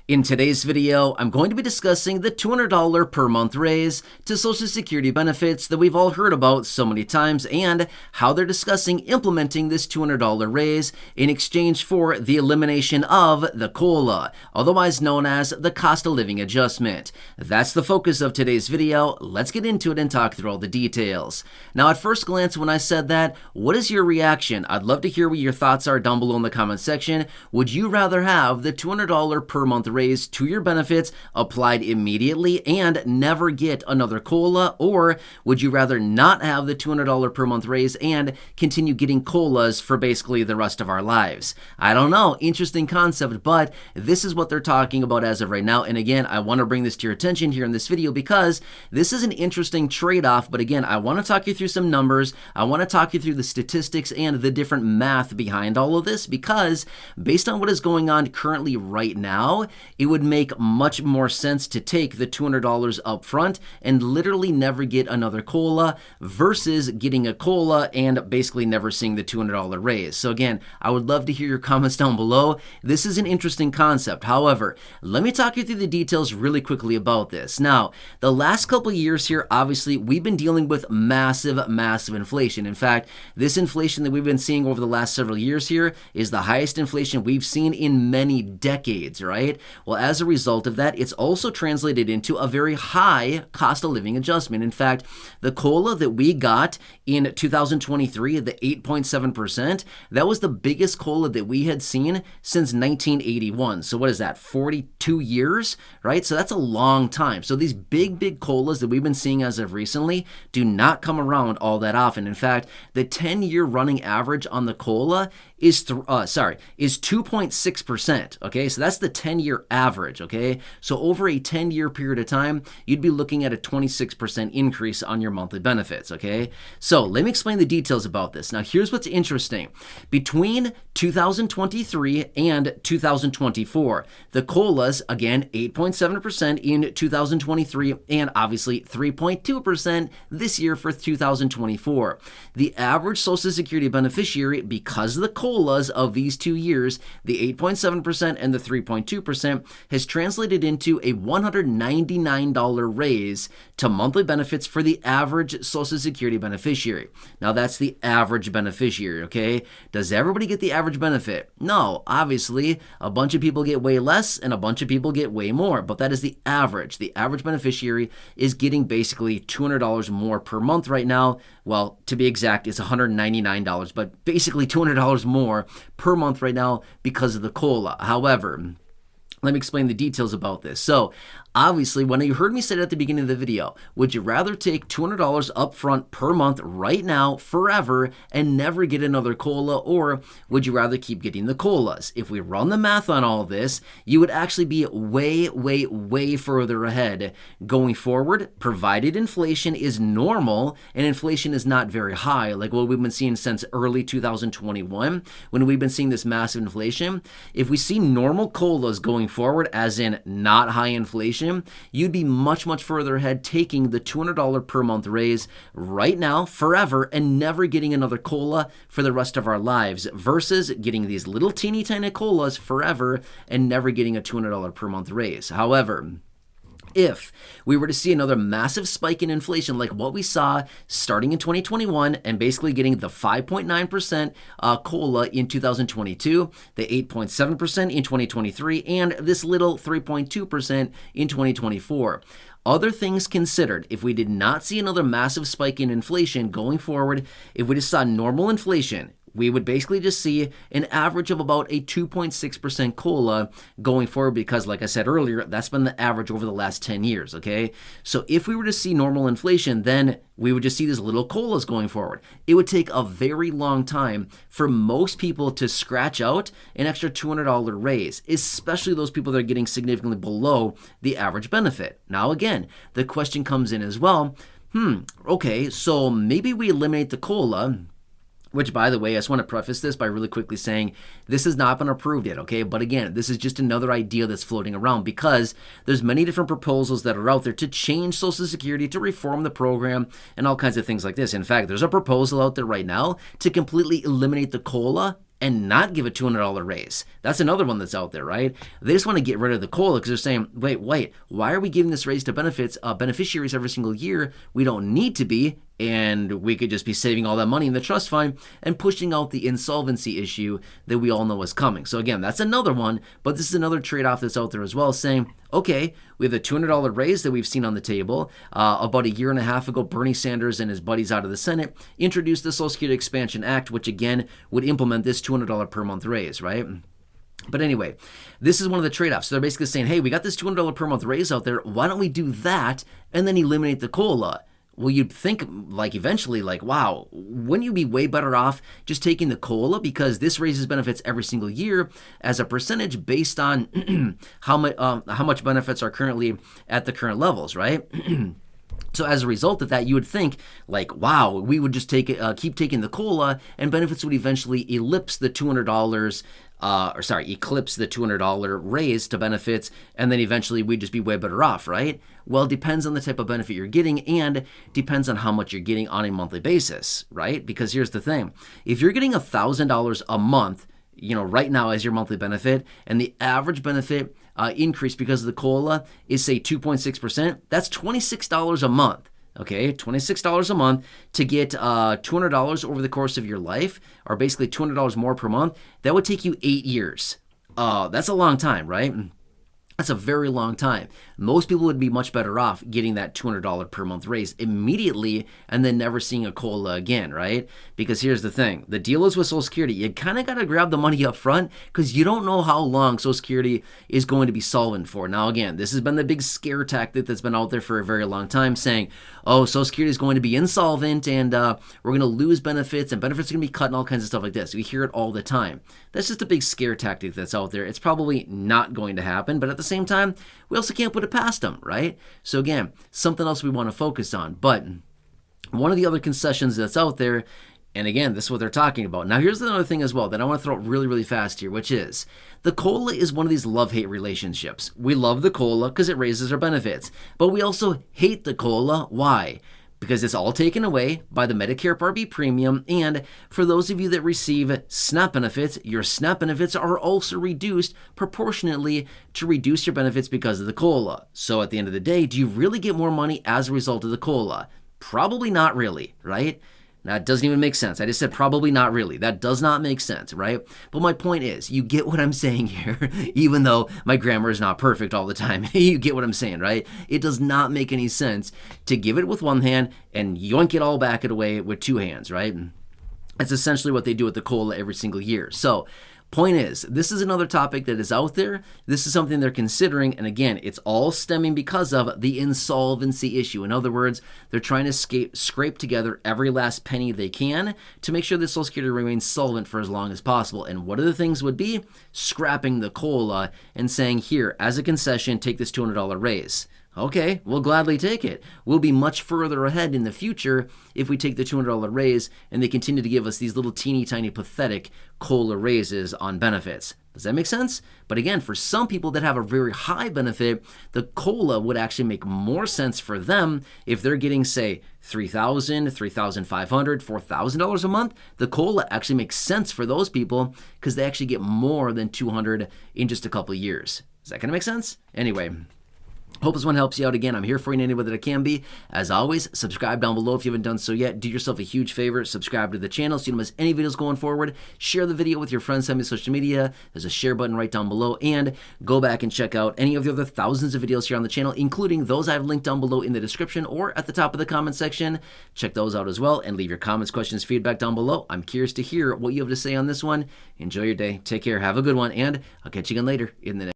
In today's video, I'm going to be discussing the $200 per month raise to Social Security benefits that we've all heard about so many times and how they're discussing implementing this $200 raise in exchange for the elimination of the COLA, otherwise known as the cost of living adjustment. That's the focus of today's video. Let's get into it and talk through all the details. Now, at first glance, when I said that, what is your reaction? I'd love to hear what your thoughts are down below in the comment section. Would you rather have the $200 per month raise to your benefits applied immediately and never get another COLA, or would you rather not have the $200 per month raise and continue getting COLAs for basically the rest of our lives? I don't know, interesting concept, but this is what they're talking about as of right now. And again, I want to bring this to your attention here in this video because this is an interesting trade-off. But again, I want to talk you through some numbers. I want to talk you through the statistics and the different math behind all of this, because based on what is going on currently right now, it would make much more sense to take the $200 up front and literally never get another COLA versus getting a COLA and basically never seeing the $200 raise. So again, I would love to hear your comments down below. This is an interesting concept. However, let me talk you through the details really quickly about this. Now, the last couple of years here, obviously, we've been dealing with massive inflation. In fact, this inflation that we've been seeing over the last several years here is the highest inflation we've seen in many decades, right? Well, as a result of that, it's also translated into a very high cost of living adjustment. In fact, the COLA that we got in 2023, the 8.7%, that was the biggest COLA that we had seen since 1981. So what is that, 42 years, right? So that's a long time. So these big COLAs that we've been seeing as of recently do not come around all that often. In fact, the 10-year running average on the COLA is 2.6%, okay? So that's the 10-year average, okay? So over a 10-year period of time, you'd be looking at a 26% increase on your monthly benefits, okay? So let me explain the details about this. Now, here's what's interesting. Between 2023 and 2024, the COLAs, again, 8.7% in 2023 and obviously 3.2% this year for 2024. The average Social Security beneficiary, because of the COLAs of these 2 years, the 8.7% and the 3.2%, has translated into a $199 raise to monthly benefits for the average Social Security beneficiary. Now, that's the average beneficiary, okay? Does everybody get the average benefit? No, obviously, a bunch of people get way less and a bunch of people get way more, but that is the average. The average beneficiary is getting basically $200 more per month right now. Well, to be exact, it's $199, but basically $200 more per month right now because of the COLA. However, let me explain the details about this. So, obviously, when you heard me say it at the beginning of the video, would you rather take $200 up front per month right now forever and never get another COLA, or would you rather keep getting the COLAs? If we run the math on all this, you would actually be way further ahead going forward, provided inflation is normal and inflation is not very high, like what we've been seeing since early 2021, when we've been seeing this massive inflation. If we see normal COLAs going forward, as in not high inflation, you'd be much further ahead taking the $200 per month raise right now forever and never getting another COLA for the rest of our lives versus getting these little teeny tiny COLAs forever and never getting a $200 per month raise. However, if we were to see another massive spike in inflation like what we saw starting in 2021 and basically getting the 5.9% COLA in 2022, the 8.7% in 2023, and this little 3.2% in 2024. Other things considered, if we did not see another massive spike in inflation going forward, if we just saw normal inflation, we would basically just see an average of about a 2.6% COLA going forward because, like I said earlier, that's been the average over the last 10 years, okay? So if we were to see normal inflation, then we would just see these little COLAs going forward. It would take a very long time for most people to scratch out an extra $200 raise, especially those people that are getting significantly below the average benefit. Now, again, the question comes in as well, okay, so maybe we eliminate the COLA, which, by the way, I just want to preface this by really quickly saying this has not been approved yet, okay? But again, this is just another idea that's floating around because there's many different proposals that are out there to change Social Security, to reform the program, and all kinds of things like this. In fact, there's a proposal out there right now to completely eliminate the COLA and not give a $200 raise. That's another one that's out there, right? They just want to get rid of the COLA because they're saying, wait, why are we giving this raise to beneficiaries every single year? We don't need to be, and we could just be saving all that money in the trust fund and pushing out the insolvency issue that we all know is coming. So again, that's another one, but this is another trade-off that's out there as well, saying, okay, we have a $200 raise that we've seen on the table. About a year and a half ago, Bernie Sanders and his buddies out of the Senate introduced the Social Security Expansion Act, which again would implement this $200 per month raise, right? But anyway, this is one of the trade-offs. So they're basically saying, hey, we got this $200 per month raise out there. Why don't we do that and then eliminate the COLA? Well, you'd think like eventually like, wow, wouldn't you be way better off just taking the COLA because this raises benefits every single year as a percentage based on how much benefits are currently at the current levels, right? So as a result of that, you would think like, wow, we would just keep taking the COLA and benefits would eventually eclipse the $200 raise to benefits, and then eventually we'd just be way better off, right? Well, it depends on the type of benefit you're getting and depends on how much you're getting on a monthly basis, right? Because here's the thing. If you're getting $1,000 a month, right now as your monthly benefit, and the average benefit increase because of the COLA is say 2.6%, that's $26 a month. Okay, $26 a month to get $200 over the course of your life, or basically $200 more per month. That would take you 8 years. That's a long time, right? That's a very long time. Most people would be much better off getting that $200 per month raise immediately and then never seeing a COLA again, right? Because here's the thing. The deal is with Social Security, you kind of got to grab the money up front because you don't know how long Social Security is going to be solvent for. Now, again, this has been the big scare tactic that's been out there for a very long time saying, oh, Social Security is going to be insolvent and we're going to lose benefits and benefits are going to be cut and all kinds of stuff like this. We hear it all the time. That's just a big scare tactic that's out there. It's probably not going to happen, but at the same time, we also can't put it past them, right? So again, something else we want to focus on. But one of the other concessions that's out there, and again, this is what they're talking about. Now, here's another thing as well that I want to throw out really, really fast here, which is the COLA is one of these love-hate relationships. We love the COLA because it raises our benefits, but we also hate the COLA. Why? Because it's all taken away by the Medicare Part B premium, and for those of you that receive SNAP benefits, your SNAP benefits are also reduced proportionately to reduce your benefits because of the COLA. So at the end of the day, do you really get more money as a result of the COLA? Probably not really, right? That doesn't even make sense. I just said probably not really. That does not make sense, right? But my point is, you get what I'm saying here, even though my grammar is not perfect all the time. You get what I'm saying, right? It does not make any sense to give it with one hand and yoink it all back away with two hands, right? That's essentially what they do with the COLA every single year. So point is, this is another topic that is out there. This is something they're considering. And again, it's all stemming because of the insolvency issue. In other words, they're trying to scrape together every last penny they can to make sure that Social Security remains solvent for as long as possible. And one of the things would be scrapping the COLA and saying, here, as a concession, take this $200 raise. Okay, we'll gladly take it. We'll be much further ahead in the future if we take the $200 raise and they continue to give us these little teeny tiny pathetic COLA raises on benefits. Does that make sense? But again, for some people that have a very high benefit, the COLA would actually make more sense for them if they're getting, say, $3,000, $3,500, $4,000 a month. The COLA actually makes sense for those people because they actually get more than $200 in just a couple of years. Is that going to make sense? Anyway, hope this one helps you out. Again, I'm here for you in any way that I can be. As always, subscribe down below if you haven't done so yet. Do yourself a huge favor. Subscribe to the channel so you don't miss any videos going forward. Share the video with your friends on social media. There's a share button right down below. And go back and check out any of the other thousands of videos here on the channel, including those I've linked down below in the description or at the top of the comment section. Check those out as well and leave your comments, questions, feedback down below. I'm curious to hear what you have to say on this one. Enjoy your day. Take care. Have a good one. And I'll catch you again later in the next